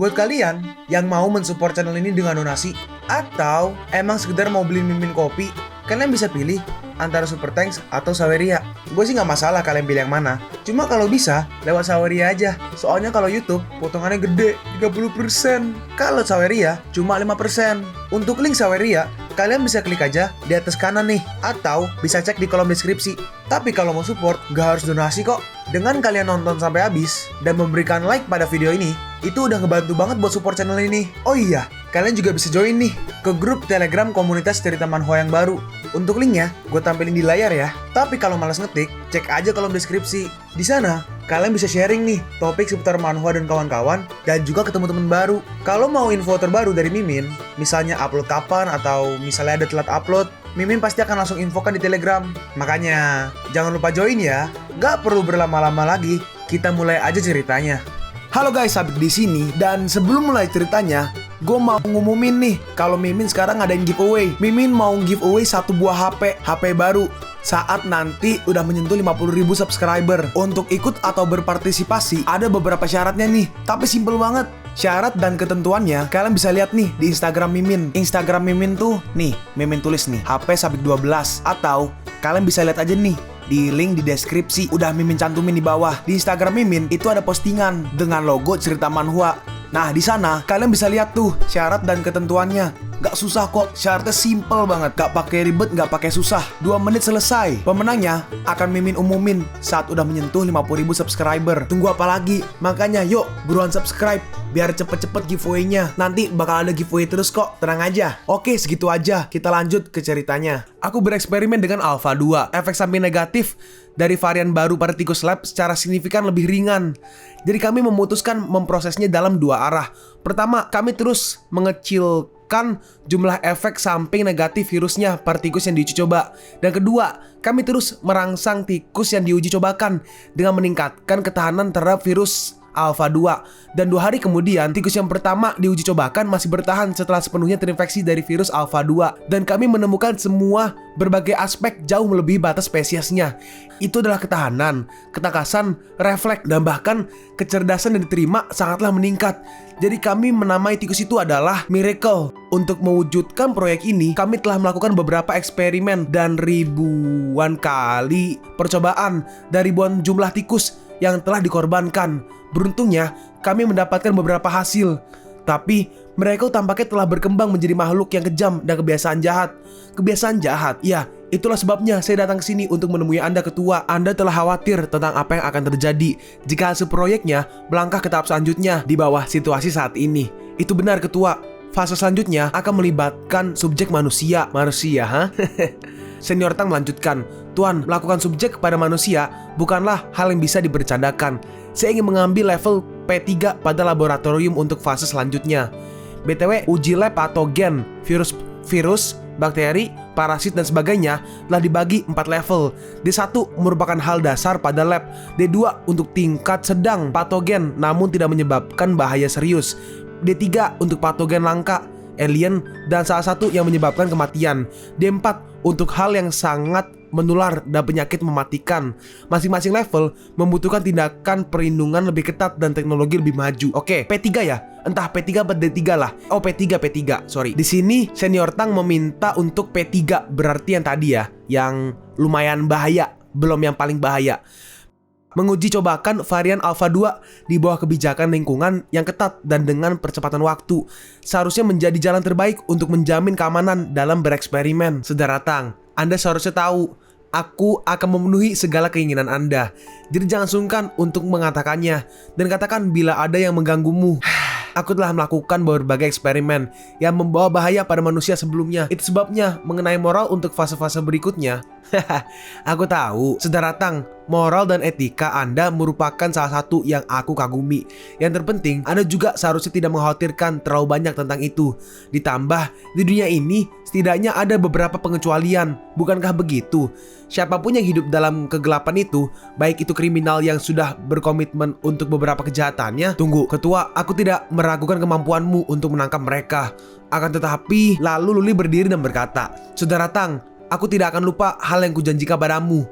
Buat kalian yang mau mensupport channel ini dengan donasi, atau emang sekedar mau beli mimin kopi, kalian bisa pilih antara Super Thanks atau Saweria. Gue sih nggak masalah kalian pilih yang mana. Cuma kalau bisa, lewat Saweria aja. Soalnya kalau YouTube, potongannya gede, 30%. Kalau Saweria, cuma 5%. Untuk link Saweria, kalian bisa klik aja di atas kanan nih. Atau bisa cek di kolom deskripsi. Tapi kalau mau support, nggak harus donasi kok. Dengan kalian nonton sampai habis, dan memberikan like pada video ini, itu udah ngebantu banget buat support channel ini. Oh iya, kalian juga bisa join nih ke grup Telegram komunitas cerita manhwa yang baru. Untuk linknya, gue tampilin di layar ya. Tapi kalau malas ngetik, cek aja kolom deskripsi. Di sana, kalian bisa sharing nih topik seputar manhwa dan kawan-kawan, dan juga ketemu teman baru. Kalau mau info terbaru dari Mimin, misalnya upload kapan atau misalnya ada telat upload, Mimin pasti akan langsung infokan di Telegram. Makanya, jangan lupa join ya. Gak perlu berlama-lama lagi, kita mulai aja ceritanya. Halo guys, Sabik di sini, dan sebelum mulai ceritanya, gue mau ngumumin nih kalau Mimin sekarang ngadain giveaway. Mimin mau giveaway satu buah HP baru saat nanti udah menyentuh 50.000 subscriber. Untuk ikut atau berpartisipasi ada beberapa syaratnya nih, tapi simple banget. Syarat dan ketentuannya kalian bisa lihat nih di Instagram Mimin. Instagram Mimin tuh nih, Mimin tulis nih HP Sabik 12, atau kalian bisa lihat aja nih di link di deskripsi, udah Mimin cantumin di bawah. Di Instagram Mimin itu ada postingan dengan logo cerita manhwa. Nah, di sana kalian bisa lihat tuh syarat dan ketentuannya. Gak susah kok, syaratnya simple banget. Gak pakai ribet, gak pakai susah. 2 menit selesai. Pemenangnya akan Mimin umumin saat udah menyentuh 50.000 subscriber. Tunggu apa lagi? Makanya yuk, buruan subscribe biar cepet-cepet giveaway-nya. Nanti bakal ada giveaway terus kok, tenang aja. Oke, segitu aja. Kita lanjut ke ceritanya. Aku bereksperimen dengan Alpha 2. Efek samping negatif dari varian baru pada tikus lab secara signifikan lebih ringan. Jadi kami memutuskan memprosesnya dalam 2 arah. Pertama, kami terus mengecilkan jumlah efek samping negatif virusnya pada tikus yang diuji coba. Dan kedua, kami terus merangsang tikus yang diuji cobakan dengan meningkatkan ketahanan terhadap virus Alpha 2. Dan 2 hari kemudian, tikus yang pertama diuji cobakan masih bertahan setelah sepenuhnya terinfeksi dari virus Alpha 2. Dan kami menemukan semua berbagai aspek jauh melebihi batas spesiesnya. Itu adalah ketahanan, ketakasan, refleks, dan bahkan kecerdasan yang diterima sangatlah meningkat. Jadi kami menamai tikus itu adalah Miracle. Untuk mewujudkan proyek ini, kami telah melakukan beberapa eksperimen dan ribuan kali percobaan dari ribuan jumlah tikus yang telah dikorbankan. Beruntungnya, kami mendapatkan beberapa hasil. Tapi, mereka tampaknya telah berkembang menjadi makhluk yang kejam dan kebiasaan jahat. Kebiasaan jahat? Ya, itulah sebabnya saya datang ke sini untuk menemui Anda, Ketua. Anda telah khawatir tentang apa yang akan terjadi jika hasil proyeknya melangkah ke tahap selanjutnya di bawah situasi saat ini. Itu benar, Ketua. Fase selanjutnya akan melibatkan subjek manusia. Manusia, ha? Senior Tang melanjutkan, Tuan, melakukan subjek kepada manusia bukanlah hal yang bisa dibercandakan. Saya ingin mengambil level P3 pada laboratorium untuk fase selanjutnya. BTW, uji lab patogen, virus, bakteri, parasit, dan sebagainya telah dibagi 4 level. D1 merupakan hal dasar pada lab. D2 untuk tingkat sedang patogen namun tidak menyebabkan bahaya serius. D3 untuk patogen langka, alien, dan salah satu yang menyebabkan kematian. D4 untuk hal yang sangat menular dan penyakit mematikan. Masing-masing level membutuhkan tindakan perlindungan lebih ketat dan teknologi lebih maju. Oke, P3 ya? Entah P3 atau D3 lah. Oh, P3, sorry. Di sini Senior Tang meminta untuk P3, berarti yang tadi ya, yang lumayan bahaya, belum yang paling bahaya. Menguji cobakan varian Alpha 2 di bawah kebijakan lingkungan yang ketat dan dengan percepatan waktu seharusnya menjadi jalan terbaik untuk menjamin keamanan dalam bereksperimen. Saudara Tang, Anda seharusnya tahu, aku akan memenuhi segala keinginan Anda. Jadi jangan sungkan untuk mengatakannya, dan katakan bila ada yang mengganggumu. Aku telah melakukan berbagai eksperimen yang membawa bahaya pada manusia sebelumnya. Itu sebabnya mengenai moral untuk fase-fase berikutnya. Aku tahu, Saudara Tang, moral dan etika Anda merupakan salah satu yang aku kagumi. Yang terpenting, Anda juga seharusnya tidak mengkhawatirkan terlalu banyak tentang itu. Ditambah, di dunia ini setidaknya ada beberapa pengecualian. Bukankah begitu? Siapapun yang hidup dalam kegelapan itu, baik itu kriminal yang sudah berkomitmen untuk beberapa kejahatannya. Tunggu, Ketua, aku tidak meragukan kemampuanmu untuk menangkap mereka. Akan tetapi, lalu Luli berdiri dan berkata, Saudara Tang, aku tidak akan lupa hal yang kujanjikan padamu.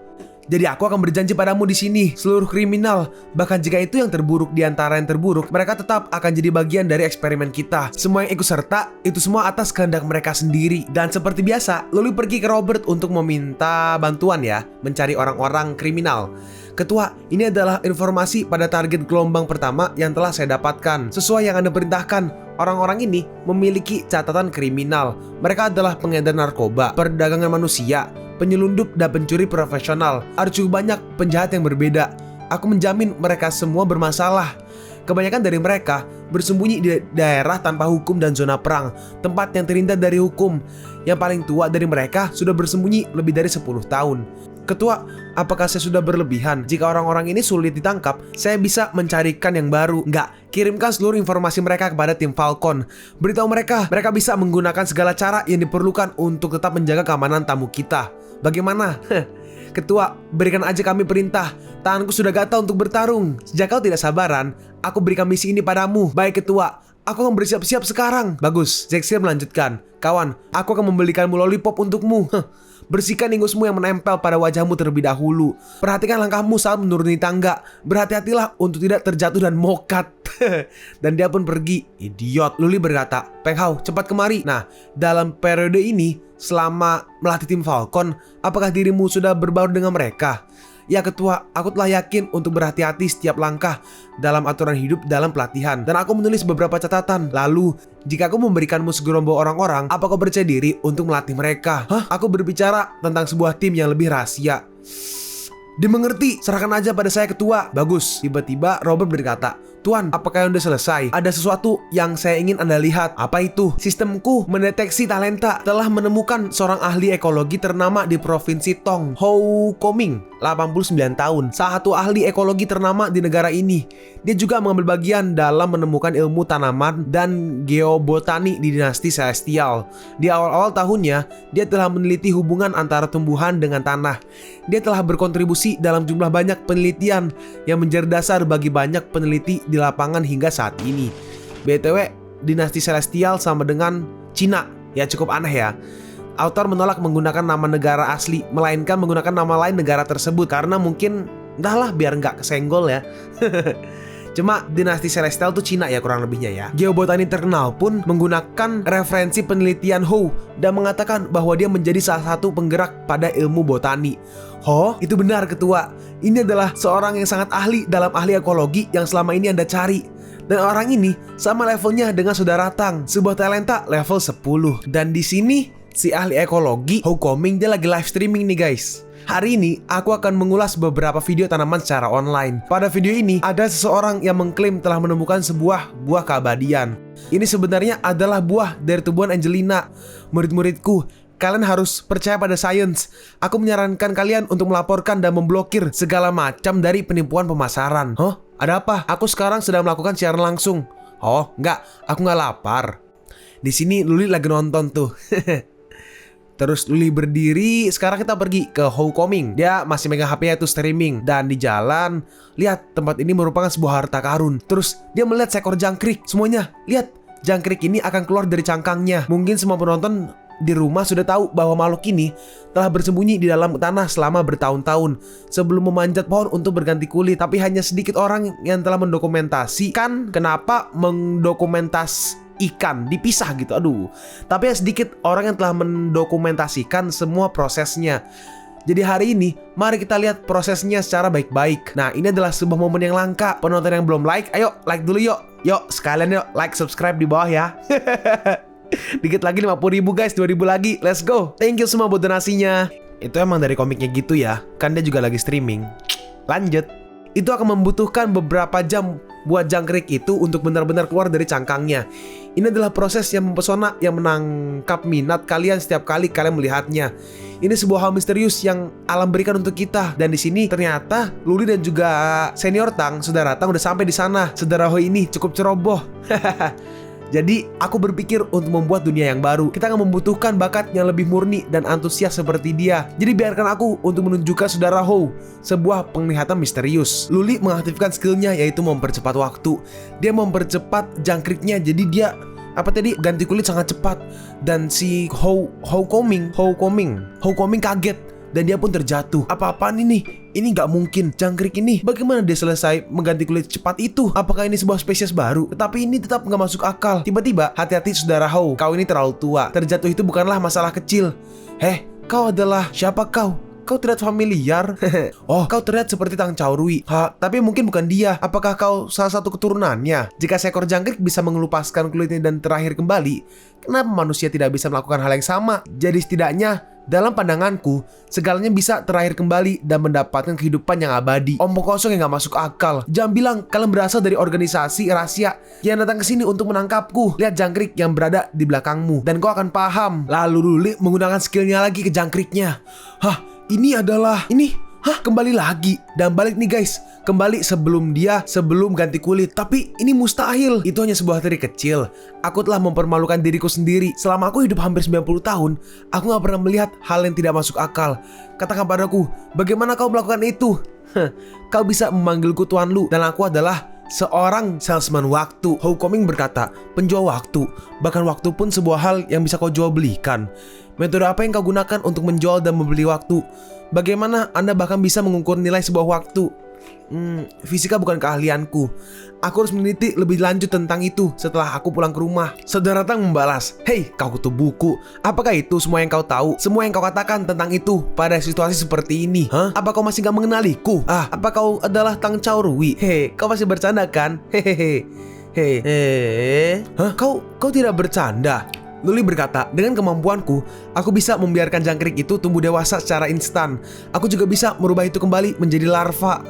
Jadi aku akan berjanji padamu di sini, seluruh kriminal, bahkan jika itu yang terburuk di antara yang terburuk, mereka tetap akan jadi bagian dari eksperimen kita. Semua yang ikut serta, itu semua atas kehendak mereka sendiri. Dan seperti biasa, Luli pergi ke Robert untuk meminta bantuan ya, mencari orang-orang kriminal. Ketua, ini adalah informasi pada target gelombang pertama yang telah saya dapatkan. Sesuai yang Anda perintahkan, orang-orang ini memiliki catatan kriminal. Mereka adalah pengedar narkoba, perdagangan manusia, penyelundup, dan pencuri profesional. Ada cukup banyak penjahat yang berbeda. Aku menjamin mereka semua bermasalah. Kebanyakan dari mereka bersembunyi di daerah tanpa hukum dan zona perang, tempat yang terhindar dari hukum. Yang paling tua dari mereka sudah bersembunyi lebih dari 10 tahun. Ketua, apakah saya sudah berlebihan? Jika orang-orang ini sulit ditangkap, saya bisa mencarikan yang baru. Enggak, kirimkan seluruh informasi mereka kepada tim Falcon. Beritahu mereka bisa menggunakan segala cara yang diperlukan untuk tetap menjaga keamanan tamu kita. Bagaimana? Ketua, berikan aja kami perintah. Tanganku sudah gatal untuk bertarung. Sejak kau tidak sabaran, aku berikan misi ini padamu. Baik Ketua, aku akan bersiap-siap sekarang. Bagus, Zexir melanjutkan. Kawan, aku akan membelikanmu lollipop untukmu. Bersihkan ingusmu yang menempel pada wajahmu terlebih dahulu. Perhatikan langkahmu saat menuruni tangga. Berhati-hatilah untuk tidak terjatuh dan mokat. Dan dia pun pergi. Idiot, Luli berkata. Peng Hao, cepat kemari. Nah, dalam periode ini, selama melatih tim Falcon, apakah dirimu sudah berbaur dengan mereka? Ya Ketua, aku telah yakin untuk berhati-hati setiap langkah dalam aturan hidup dalam pelatihan. Dan aku menulis beberapa catatan. Lalu, jika aku memberikanmu segerombol orang-orang, apa kau percaya diri untuk melatih mereka? Hah? Aku berbicara tentang sebuah tim yang lebih rahasia. Dimengerti, serahkan aja pada saya Ketua. Bagus. Tiba-tiba Robert berkata, Tuan, apakah yang udah selesai? Ada sesuatu yang saya ingin Anda lihat. Apa itu? Sistemku mendeteksi talenta telah menemukan seorang ahli ekologi ternama di provinsi Tong, Hou Koming, 89 tahun. Salah satu ahli ekologi ternama di negara ini. Dia juga mengambil bagian dalam menemukan ilmu tanaman dan geobotani di dinasti Celestial. Di awal-awal tahunnya, dia telah meneliti hubungan antara tumbuhan dengan tanah. Dia telah berkontribusi dalam jumlah banyak penelitian yang menjadi dasar bagi banyak peneliti di lapangan hingga saat ini. BTW, dinasti Celestial sama dengan Cina. Ya cukup aneh ya. Autor menolak menggunakan nama negara asli, melainkan menggunakan nama lain negara tersebut karena mungkin entahlah biar nggak kesenggol ya. Cuma dinasti Celestial tuh Cina ya kurang lebihnya ya. Geobotani terkenal pun menggunakan referensi penelitian Hou dan mengatakan bahwa dia menjadi salah satu penggerak pada ilmu botani. Oh, itu benar Ketua. Ini adalah seorang yang sangat ahli dalam ahli ekologi yang selama ini Anda cari. Dan orang ini sama levelnya dengan Saudara Tang, sebuah talenta level 10. Dan di sini si ahli ekologi Hou Koming dia lagi live streaming nih guys. Hari ini aku akan mengulas beberapa video tanaman secara online. Pada video ini ada seseorang yang mengklaim telah menemukan sebuah buah keabadian. Ini sebenarnya adalah buah dari tumbuhan Angelina. Murid-muridku, kalian harus percaya pada sains. Aku menyarankan kalian untuk melaporkan dan memblokir segala macam dari penipuan pemasaran. Hah? Ada apa? Aku sekarang sedang melakukan siaran langsung. Oh, enggak, aku nggak lapar. Di sini Luli lagi nonton tuh. Terus Luli berdiri, sekarang kita pergi ke Hou Koming. Dia masih megang HP-nya itu streaming. Dan di jalan, lihat tempat ini merupakan sebuah harta karun. Terus dia melihat seekor jangkrik. Semuanya, lihat, jangkrik ini akan keluar dari cangkangnya. Mungkin semua penonton di rumah sudah tahu bahwa makhluk ini telah bersembunyi di dalam tanah selama bertahun-tahun sebelum memanjat pohon untuk berganti kulit. Tapi hanya sedikit orang yang telah mendokumentasikan. Kenapa ikan dipisah gitu, tapi ya sedikit orang yang telah mendokumentasikan semua prosesnya. Jadi hari ini mari kita lihat prosesnya secara baik-baik. Nah, ini adalah sebuah momen yang langka. Penonton yang belum like, ayo like dulu yuk sekalian yuk like, subscribe di bawah ya. Dikit lagi 50.000 guys, 2.000 lagi, let's go. Thank you semua buat donasinya. Itu emang dari komiknya gitu ya, kan dia juga lagi streaming. Lanjut. Itu akan membutuhkan beberapa jam buat jangkrik itu untuk benar-benar keluar dari cangkangnya. Ini adalah proses yang mempesona yang menangkap minat kalian setiap kali kalian melihatnya. Ini sebuah hal misterius yang alam berikan untuk kita. Dan di sini ternyata Luli dan juga senior Tang, Saudara Tang udah sampai di sana. Saudara Ho ini cukup ceroboh. Jadi aku berpikir untuk membuat dunia yang baru, kita akan membutuhkan bakat yang lebih murni dan antusias seperti dia. Jadi biarkan aku untuk menunjukkan Saudara Hou sebuah penglihatan misterius. Luli mengaktifkan skillnya yaitu mempercepat waktu. Dia mempercepat jangkriknya, jadi dia ganti kulit sangat cepat. Dan si Hou Koming kaget dan dia pun terjatuh. Apa-apaan ini? Ini gak mungkin. Jangkrik ini, bagaimana dia selesai mengganti kulit cepat itu? Apakah ini sebuah spesies baru? Tetapi ini tetap gak masuk akal. Tiba-tiba, hati-hati saudara Hou, kau ini terlalu tua. Terjatuh itu bukanlah masalah kecil. Kau adalah siapa kau? Kau terlihat familiar. Oh, kau terlihat seperti Tang Chaorui. Tapi mungkin bukan dia. Apakah kau salah satu keturunannya? Jika seekor jangkrik bisa mengelupaskan kulitnya dan terakhir kembali, kenapa manusia tidak bisa melakukan hal yang sama? Jadi setidaknya, dalam pandanganku, segalanya bisa terakhir kembali dan mendapatkan kehidupan yang abadi. Omong kosong yang gak masuk akal. Jangan bilang kalian berasal dari organisasi rahasia yang datang ke sini untuk menangkapku. Lihat jangkrik yang berada di belakangmu, dan kau akan paham. Lalu Luli menggunakan skillnya lagi ke jangkriknya. Kembali lagi. Dan balik nih guys, kembali sebelum ganti kulit. Tapi ini mustahil. Itu hanya sebuah trik kecil. Aku telah mempermalukan diriku sendiri. Selama aku hidup hampir 90 tahun, aku gak pernah melihat hal yang tidak masuk akal. Katakan padaku, bagaimana kau melakukan itu? Kau bisa memanggilku Tuan Lu, dan aku adalah seorang salesman waktu. Hou Coming berkata, penjual waktu. Bahkan waktu pun sebuah hal yang bisa kau jual belikan. Metode apa yang kau gunakan untuk menjual dan membeli waktu? Bagaimana Anda bahkan bisa mengukur nilai sebuah waktu? Fisika bukan keahlianku. Aku harus meneliti lebih lanjut tentang itu setelah aku pulang ke rumah. Saudara Tang membalas, "Hei, kau kutu buku. Apakah itu semua yang kau tahu? Semua yang kau katakan tentang itu pada situasi seperti ini? Apa kau masih gak mengenaliku? Apa kau adalah Tang Chaorui? Kau masih bercanda kan? Kau tidak bercanda?" Luli berkata, dengan kemampuanku, aku bisa membiarkan jangkrik itu tumbuh dewasa secara instan. Aku juga bisa merubah itu kembali menjadi larva.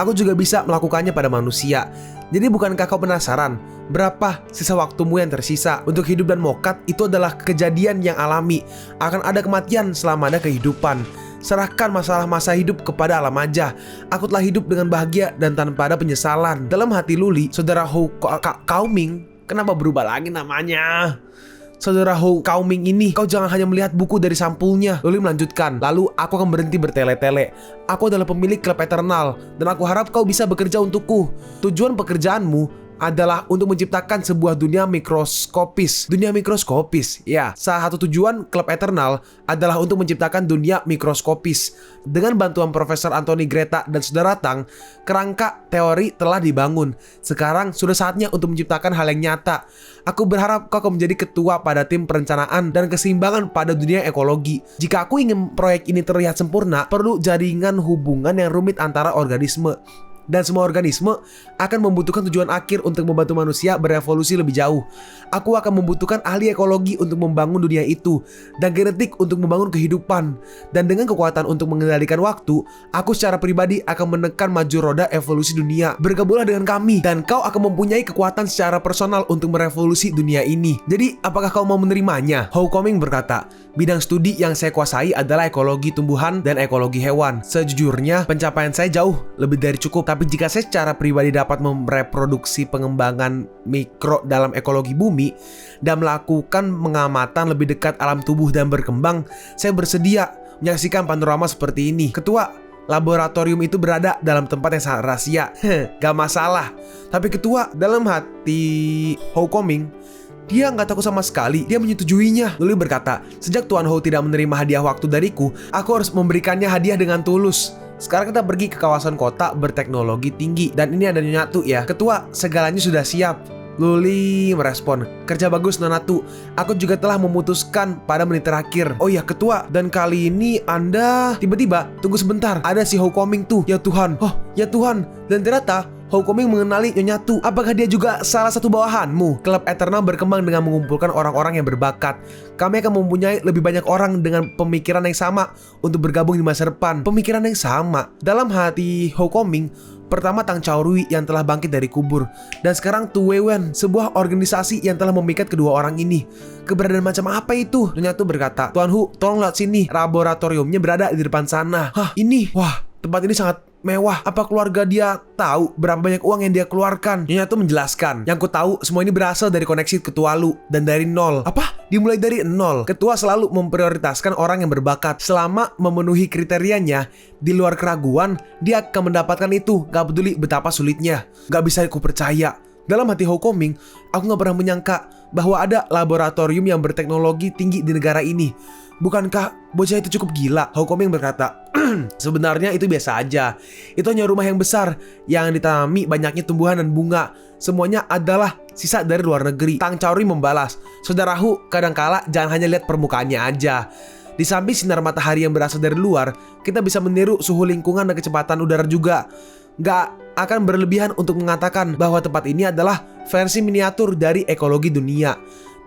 Aku juga bisa melakukannya pada manusia. Jadi bukankah kau penasaran? Berapa sisa waktumu yang tersisa untuk hidup dan mokat itu adalah kejadian yang alami. Akan ada kematian selama ada kehidupan. Serahkan masalah masa hidup kepada alam aja. Aku telah hidup dengan bahagia dan tanpa ada penyesalan. Dalam hati Luli, saudara Hou Coming, kenapa berubah lagi namanya? Saudara Hou Coming ini, kau jangan hanya melihat buku dari sampulnya. Luli melanjutkan, lalu aku akan berhenti bertele-tele. Aku adalah pemilik klub Eternal, dan aku harap kau bisa bekerja untukku. Tujuan pekerjaanmu adalah untuk menciptakan sebuah dunia mikroskopis. Dunia mikroskopis, ya. Salah satu tujuan klub Eternal adalah untuk menciptakan dunia mikroskopis. Dengan bantuan Profesor Anthony Greta dan saudara Tang, kerangka teori telah dibangun. Sekarang sudah saatnya untuk menciptakan hal yang nyata. Aku berharap kau akan menjadi ketua pada tim perencanaan dan keseimbangan pada dunia ekologi. Jika aku ingin proyek ini terlihat sempurna, perlu jaringan hubungan yang rumit antara organisme. Dan semua organisme akan membutuhkan tujuan akhir untuk membantu manusia berevolusi lebih jauh. Aku akan membutuhkan ahli ekologi untuk membangun dunia itu, dan genetik untuk membangun kehidupan. Dan dengan kekuatan untuk mengendalikan waktu, aku secara pribadi akan menekan maju roda evolusi dunia. Bergabunglah dengan kami, dan kau akan mempunyai kekuatan secara personal untuk merevolusi dunia ini. Jadi, apakah kau mau menerimanya? Hou Coming berkata, bidang studi yang saya kuasai adalah ekologi tumbuhan dan ekologi hewan. Sejujurnya, pencapaian saya jauh lebih dari cukup. Tapi jika saya secara pribadi dapat mereproduksi pengembangan mikro dalam ekologi bumi dan melakukan pengamatan lebih dekat alam tubuh dan berkembang, saya bersedia menyaksikan panorama seperti ini. Ketua, laboratorium itu berada dalam tempat yang sangat rahasia. Gak masalah. Tapi ketua, dalam hati Hou Coming, dia nggak takut sama sekali, dia menyetujuinya. Luli berkata, sejak Tuan Hou tidak menerima hadiah waktu dariku, aku harus memberikannya hadiah dengan tulus. Sekarang kita pergi ke kawasan kota berteknologi tinggi. Dan ini ada Nyonya Tu ya. Ketua, segalanya sudah siap. Luli merespon, kerja bagus Nona Tu. Aku juga telah memutuskan pada menit terakhir. Oh ya ketua, dan kali ini Anda... Tiba-tiba, tunggu sebentar, ada si Hou Coming tuh. Ya Tuhan, oh ya Tuhan. Dan ternyata Hou Coming mengenali Nyonya Tu. Apakah dia juga salah satu bawahanmu? Klub Eternal berkembang dengan mengumpulkan orang-orang yang berbakat. Kami akan mempunyai lebih banyak orang dengan pemikiran yang sama untuk bergabung di masa depan. Pemikiran yang sama. Dalam hati Hou Coming, pertama Tang Chaorui yang telah bangkit dari kubur, dan sekarang Tu Weiwen, sebuah organisasi yang telah memikat kedua orang ini. Keberadaan macam apa itu? Nyonya Tu berkata, Tuan Hu, tolong lihat sini. Laboratoriumnya berada di depan sana. Ini? Wah, tempat ini sangat mewah. Apa keluarga dia tahu berapa banyak uang yang dia keluarkan? Nyonya Tu menjelaskan, yang ku tahu semua ini berasal dari koneksi ketua Lu dan dari nol. Apa? Dimulai dari nol. Ketua selalu memprioritaskan orang yang berbakat. Selama memenuhi kriterianya, di luar keraguan, dia akan mendapatkan itu. Gak peduli betapa sulitnya. Gak bisa aku percaya. Dalam hati Hou Coming, aku gak pernah menyangka bahwa ada laboratorium yang berteknologi tinggi di negara ini. Bukankah bocah itu cukup gila? Houkoming berkata, sebenarnya itu biasa aja. Itu hanya rumah yang besar yang ditanami banyaknya tumbuhan dan bunga. Semuanya adalah sisa dari luar negeri. Tang Chaori membalas, saudaraku, kadangkala jangan hanya lihat permukaannya aja. Di samping sinar matahari yang berasal dari luar, kita bisa meniru suhu lingkungan dan kecepatan udara juga. Gak akan berlebihan untuk mengatakan bahwa tempat ini adalah versi miniatur dari ekologi dunia.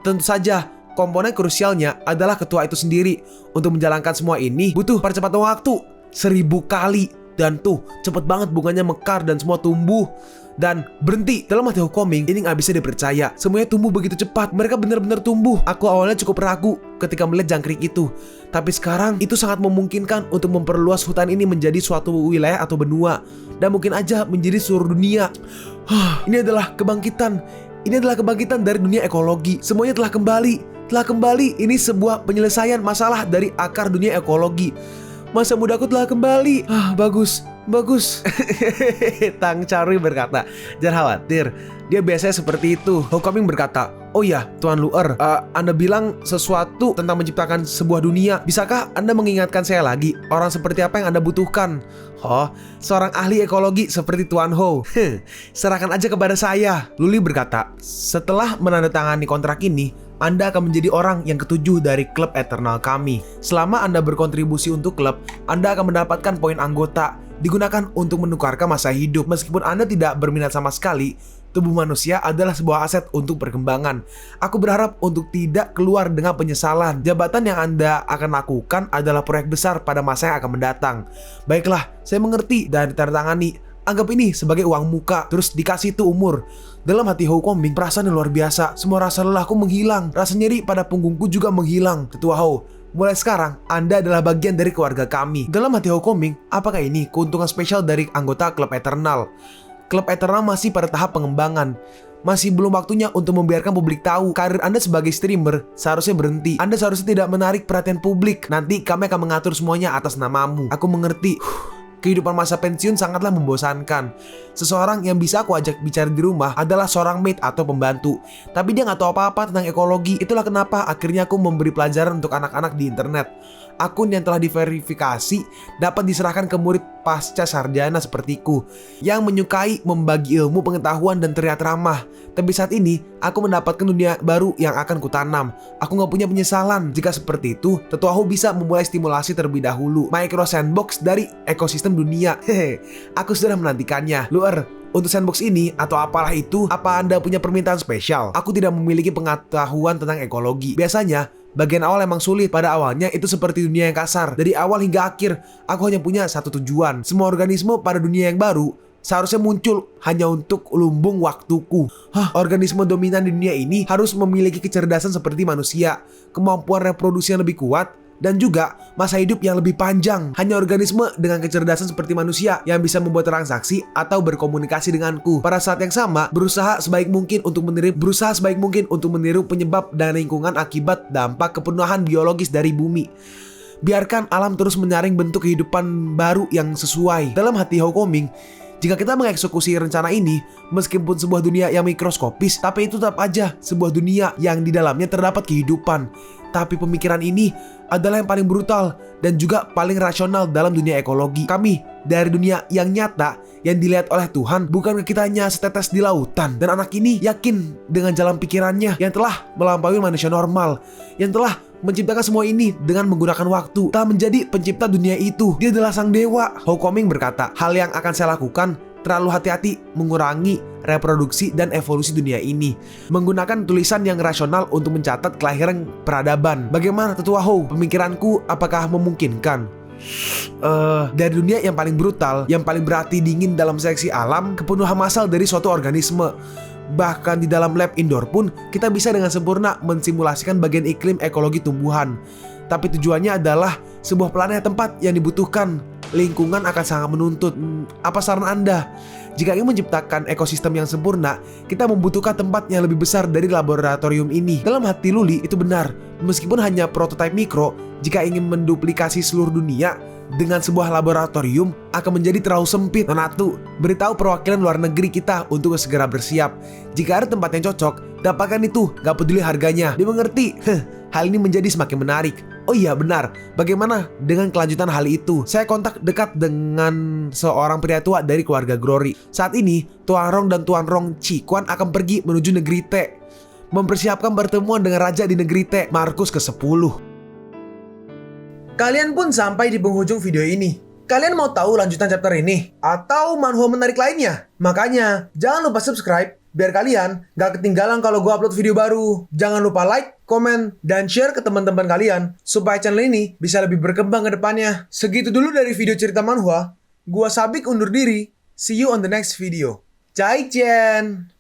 Tentu saja, komponen krusialnya adalah ketua itu sendiri. Untuk menjalankan semua ini butuh percepatan waktu 1000 kali. Dan tuh, cepet banget bunganya mekar dan semua tumbuh dan berhenti. Dalam hati Houkoming, ini gak bisa dipercaya. Semuanya tumbuh begitu cepat. Mereka benar-benar tumbuh. Aku awalnya cukup ragu ketika melihat jangkrik itu. Tapi sekarang itu sangat memungkinkan untuk memperluas hutan ini menjadi suatu wilayah atau benua. Dan mungkin aja menjadi seluruh dunia. Ini adalah kebangkitan. Ini adalah kebangkitan dari dunia ekologi. Semuanya telah kembali. Telah kembali. Ini sebuah penyelesaian masalah dari akar dunia ekologi. Masa mudaku telah kembali. Bagus. Tang Chaori berkata, jangan khawatir, dia biasanya seperti itu. Houkoming berkata, oh ya, Tuan Luer, Anda bilang sesuatu tentang menciptakan sebuah dunia. Bisakah Anda mengingatkan saya lagi orang seperti apa yang Anda butuhkan? Seorang ahli ekologi seperti Tuan Hou. Serahkan aja kepada saya. Luli berkata, setelah menandatangani kontrak ini, Anda akan menjadi orang yang ketujuh dari klub Eternal kami. Selama Anda berkontribusi untuk klub, Anda akan mendapatkan poin anggota, digunakan untuk menukarkan masa hidup. Meskipun Anda tidak berminat sama sekali, tubuh manusia adalah sebuah aset untuk perkembangan. Aku berharap untuk tidak keluar dengan penyesalan. Jabatan yang Anda akan lakukan adalah proyek besar pada masa yang akan mendatang. Baiklah, saya mengerti dan ditandatangani. Anggap ini sebagai uang muka, terus dikasih itu umur. Dalam hati Houkoming, perasaan yang luar biasa. Semua rasa lelahku menghilang. Rasa nyeri pada punggungku juga menghilang. Tetua Hou, mulai sekarang Anda adalah bagian dari keluarga kami. Dalam hati Houkoming, apakah ini keuntungan spesial dari anggota klub Eternal? Klub Eternal masih pada tahap pengembangan. Masih belum waktunya untuk membiarkan publik tahu. Karir Anda sebagai streamer seharusnya berhenti. Anda seharusnya tidak menarik perhatian publik. Nanti kami akan mengatur semuanya atas namamu. Aku mengerti. Kehidupan masa pensiun sangatlah membosankan. Seseorang yang bisa aku ajak bicara di rumah adalah seorang maid atau pembantu. Tapi dia nggak tahu apa-apa tentang ekologi. Itulah kenapa akhirnya aku memberi pelajaran untuk anak-anak di internet. Akun yang telah diverifikasi dapat diserahkan ke murid pasca sarjana sepertiku yang menyukai membagi ilmu pengetahuan dan terlihat ramah. Tapi saat ini aku mendapatkan dunia baru yang akan kutanam. Aku nggak punya penyesalan. Jika seperti itu, Tetua Hou bisa memulai stimulasi terlebih dahulu. Micro sandbox dari ekosistem dunia. Aku sudah menantikannya. Luer, untuk sandbox ini atau apalah itu, apa Anda punya permintaan spesial? Aku tidak memiliki pengetahuan tentang ekologi. Biasanya bagian awal emang sulit. Pada awalnya itu seperti dunia yang kasar. Dari awal hingga akhir, aku hanya punya satu tujuan. Semua organisme pada dunia yang baru seharusnya muncul hanya untuk lumbung waktuku. Organisme dominan di dunia ini harus memiliki kecerdasan seperti manusia, kemampuan reproduksi yang lebih kuat, dan juga masa hidup yang lebih panjang. Hanya organisme dengan kecerdasan seperti manusia yang bisa membuat transaksi atau berkomunikasi denganku. Pada saat yang sama, berusaha sebaik mungkin untuk meniru penyebab dan lingkungan akibat dampak kepenuhan biologis dari bumi. Biarkan alam terus menyaring bentuk kehidupan baru yang sesuai. Dalam hati Houkoming, jika kita mengeksekusi rencana ini, meskipun sebuah dunia yang mikroskopis, tapi itu tetap aja sebuah dunia yang di dalamnya terdapat kehidupan. Tapi pemikiran ini adalah yang paling brutal dan juga paling rasional dalam dunia ekologi. Kami dari dunia yang nyata yang dilihat oleh Tuhan, bukan kita hanya setetes di lautan. Dan anak ini yakin dengan jalan pikirannya yang telah melampaui manusia normal, yang telah menciptakan semua ini dengan menggunakan waktu, telah menjadi pencipta dunia itu. Dia adalah sang dewa. Houkoming berkata, hal yang akan saya lakukan terlalu hati-hati mengurangi reproduksi dan evolusi dunia ini. Menggunakan tulisan yang rasional untuk mencatat kelahiran peradaban. Bagaimana Tetua Hou? Pemikiranku apakah memungkinkan? Dari dunia yang paling brutal, yang paling berarti dingin dalam seleksi alam, kepenuhan massal dari suatu organisme. Bahkan di dalam lab indoor pun kita bisa dengan sempurna mensimulasikan bagian iklim ekologi tumbuhan. Tapi tujuannya adalah sebuah planet tempat yang dibutuhkan. Lingkungan akan sangat menuntut. Apa saran Anda? Jika ingin menciptakan ekosistem yang sempurna, kita membutuhkan tempat yang lebih besar dari laboratorium ini. Dalam hati Luli itu benar. Meskipun hanya prototipe mikro, jika ingin menduplikasi seluruh dunia dengan sebuah laboratorium akan menjadi terlalu sempit. Nonatu, beritahu perwakilan luar negeri kita untuk segera bersiap. Jika ada tempat yang cocok, dapatkan itu, gak peduli harganya. Dimengerti? Hal ini menjadi semakin menarik. Oh iya benar, bagaimana dengan kelanjutan hal itu? Saya kontak dekat dengan seorang pria tua dari keluarga Glory. Saat ini, Tuan Rong dan Tuan Rong Chikuan akan pergi menuju negeri T, mempersiapkan pertemuan dengan raja di negeri T, Markus ke-10. Kalian pun sampai di penghujung video ini. Kalian mau tahu lanjutan chapter ini? Atau manhwa menarik lainnya? Makanya, jangan lupa subscribe biar kalian gak ketinggalan kalau gue upload video baru. Jangan lupa like, komen, dan share ke teman-teman kalian supaya channel ini bisa lebih berkembang ke depannya. Segitu dulu dari video cerita manhwa. Gua Sabik undur diri. See you on the next video. Zaijian!